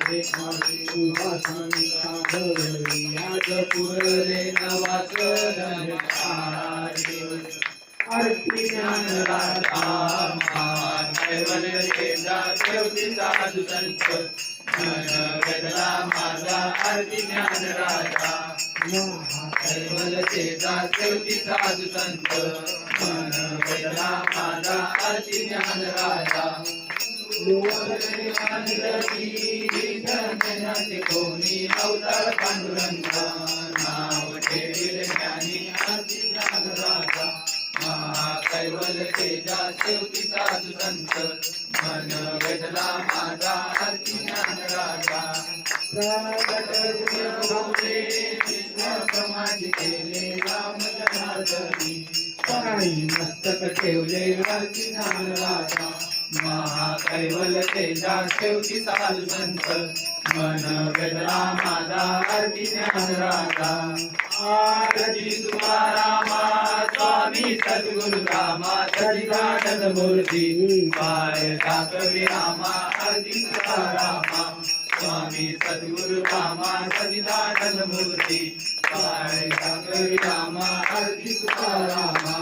आज पुरले नवाच आरती ज्ञान राधा कैवल्य केंद्रा शेवटी साधू संत मन वेदला माझा आरती ज्ञान राधा कैवल्य केंद्रा शेवटी साधू संत मन वेदला माझा आरती ज्ञान राधा कोणी अवतार पांडुरंगा नाव ठेविले ज्ञानी आरती ज्ञान राधा कैवल्य तेजा शेवटी साधू संत मन वेदला माझा आरती ज्ञान राधा समाधी केले राम जनार्दनी पायी मस्तक ठेवले आरती ज्ञान राधा कैवल्य तेजा शेवटी साधू संत मन वेदला माझा आरती ज्ञान राधा आरती तुकारामा स्वामी सद्गुरु रामा सच्चिदानंद मूर्ती पाय ठाकरे रामा आरती तुकारामा स्वामी सद्गुरु रामा सच्चिदानंद मूर्ती पाय ठाकरे रामा आरती तुकारामा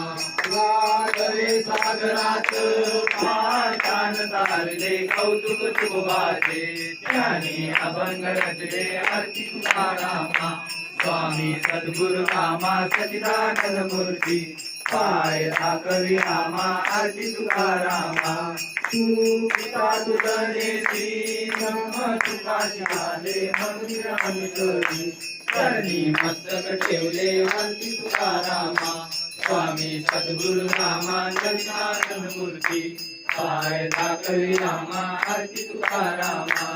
सागरे सागरात पाषाण तारले कौतुक तुकोबाचे ज्ञानी अभंग रचले आरती तुकारामा स्वामी सद्गुरु रामा सच्चिदानंद मूर्ती पाय ठाकरे रामा आरती तुकारामा तू पिता तुझनेसी ब्रह्म तुका शिवाले मंदिर अमितरी करणी मस्तक ठेवले आरती तुकारामा स्वामी सद्गुरु रामा सच्चिदानंद मूर्ती पाय ठाकरे रामा आरती तुकारामा